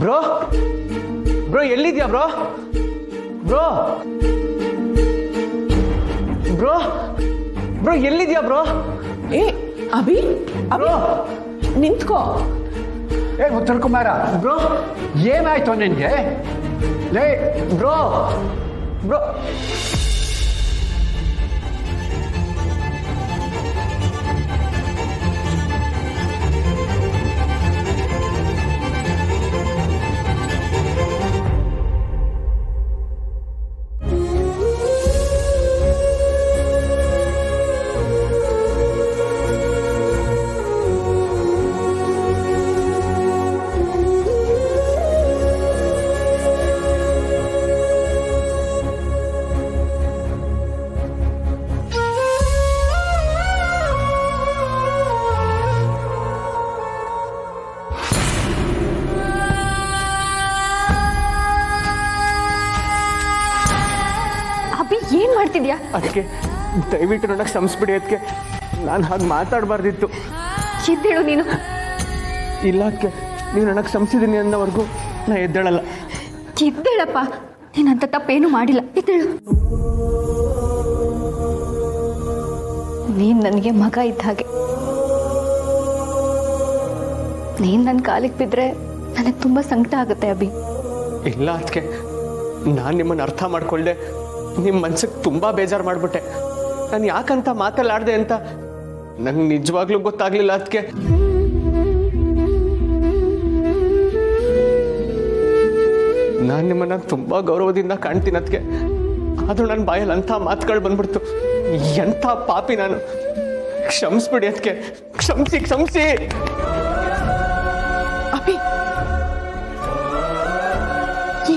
Bro bro ಎಲ್ಲಿದ್ಯಾ bro bro bro bro ಎಲ್ಲಿದ್ಯಾ bro? ಏ ಅಭಿ ಬ್ರೋ ನಿಂತ್ಕೋ. ಏ ಉತ್ತರ ಕುಮಾರ, ಬ್ರೋ ಏನಾಯ್ತು ನಿನ್ಗೆ? ಲೇ ಬ್ರೋ ಬ್ರೋ ಅಭಿ ಏನ್ ಮಾಡ್ತಿದ್ಯಾ? ಅದಕ್ಕೆ ದಯವಿಟ್ಟು ನನಗೆ ಕ್ಷಮಿಸ್ಬಿಡಿ. ಅದಕ್ಕೆ ನಾನು ಹಾಗೆ ಮಾತಾಡಬಾರ್ದಿತ್ತು. ಎದ್ದೇಳು ನೀನು. ಇಲ್ಲ ಅದಕ್ಕೆ ನೀವು ನನಗೆ ಕ್ಷಮಿಸಿದ್ದೀನಿ ಅನ್ನೋವರೆಗೂ ನಾ ಎದ್ದೇಳಲ್ಲ. ಎದ್ದೇಳಪ್ಪ, ನೀನಂತ ತಪ್ಪೇನು ಮಾಡಿಲ್ಲ, ಎದ್ದೇಳು. ನೀನ್ ನನಗೆ ಮಗ ಇದ್ದ ಹಾಗೆ. ನೀನ್ ನನ್ನ ಕಾಲಿಗೆ ಬಿದ್ದರೆ ನನಗೆ ತುಂಬ ಸಂಕಟ ಆಗುತ್ತೆ ಅಭಿ. ಇಲ್ಲ ಅದಕ್ಕೆ ನಾನು ನಿಮ್ಮನ್ನು ಅರ್ಥ ಮಾಡ್ಕೊಳ್ದೆ ನಿಮ್ಮ ಮನ್ಸಿಗೆ ತುಂಬ ಬೇಜಾರು ಮಾಡಿಬಿಟ್ಟೆ. ನಾನು ಯಾಕಂತ ಮಾತಲ್ಲಾಡ್ದೆ ಅಂತ ನಂಗೆ ನಿಜವಾಗ್ಲೂ ಗೊತ್ತಾಗ್ಲಿಲ್ಲ. ಅದಕ್ಕೆ ನಾನು ನಿಮ್ಮನ್ನ ತುಂಬ ಗೌರವದಿಂದ ಕಾಣ್ತೀನಿ. ಅದಕ್ಕೆ ಆದರೂ ನನ್ನ ಬಾಯಲ್ಲಿ ಅಂಥ ಮಾತುಗಳು ಬಂದ್ಬಿಡ್ತು. ಎಂಥ ಪಾಪಿ ನಾನು. ಕ್ಷಮಿಸ್ಬಿಡಿ ಅದಕ್ಕೆ, ಕ್ಷಮಿಸಿ ಕ್ಷಮಿಸಿ. ಅಭಿ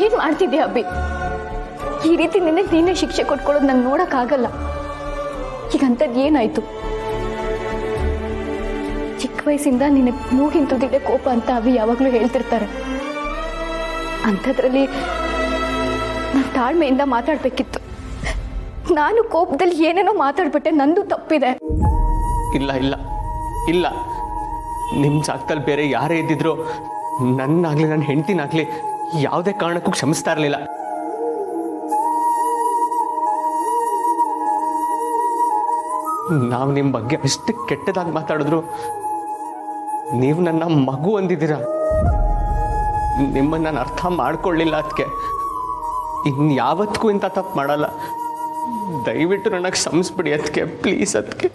ಏನ್ ಮಾಡ್ತಿದ್ಯಾ ಅಭಿ? ಈ ರೀತಿ ನೀನೇ ಶಿಕ್ಷೆ ಕೊಟ್ಕೊಳ್ಳೋದು ನಂಗೆ ನೋಡಕ್ಕಾಗಲ್ಲ. ಈಗಂಥದ್ದು ಏನಾಯ್ತು? ಚಿಕ್ಕ ವಯಸ್ಸಿಂದ ನಿನಗೆ ಮೂಗಿನ ತುದಿದೆ ಕೋಪ ಅಂತ ಅಭಿ ಯಾವಾಗಲೂ ಹೇಳ್ತಿರ್ತಾರೆ. ಅಂಥದ್ರಲ್ಲಿ ನಾನು ತಾಳ್ಮೆಯಿಂದ ಮಾತಾಡ್ಬೇಕಿತ್ತು. ನಾನು ಕೋಪದಲ್ಲಿ ಏನೇನೋ ಮಾತಾಡ್ಬಿಟ್ಟೆ, ನಂದು ತಪ್ಪಿದೆ. ಇಲ್ಲ ಇಲ್ಲ ಇಲ್ಲ, ನಿಮ್ಮ ಜಾಗದಲ್ಲಿ ಬೇರೆ ಯಾರೇ ಇದ್ದಿದ್ರು ನನ್ನಾಗಲಿ ನನ್ನ ಹೆಂಡತಿನಾಗಲಿ ಯಾವುದೇ ಕಾರಣಕ್ಕೂ ಕ್ಷಮಿಸ್ತಾ ಇರಲಿಲ್ಲ. ನಾವು ನಿಮ್ಮ ಬಗ್ಗೆ ಅಷ್ಟು ಕೆಟ್ಟದಾಗಿ ಮಾತಾಡಿದ್ರು ನೀವು ನನ್ನ ಮಗು ಅಂದಿದ್ದೀರ. ನಿಮ್ಮನ್ನು ನಾನು ಅರ್ಥ ಮಾಡ್ಕೊಳ್ಳಿಲ್ಲ. ಅದಕ್ಕೆ ಇನ್ಯಾವತ್ತಿಗೂ ಇಂಥ ತಪ್ಪು ಮಾಡಲ್ಲ. ದಯವಿಟ್ಟು ನನಗೆ ಕ್ಷಮಿಸ್ಬಿಡಿ ಅದಕ್ಕೆ, ಪ್ಲೀಸ್ ಅದಕ್ಕೆ.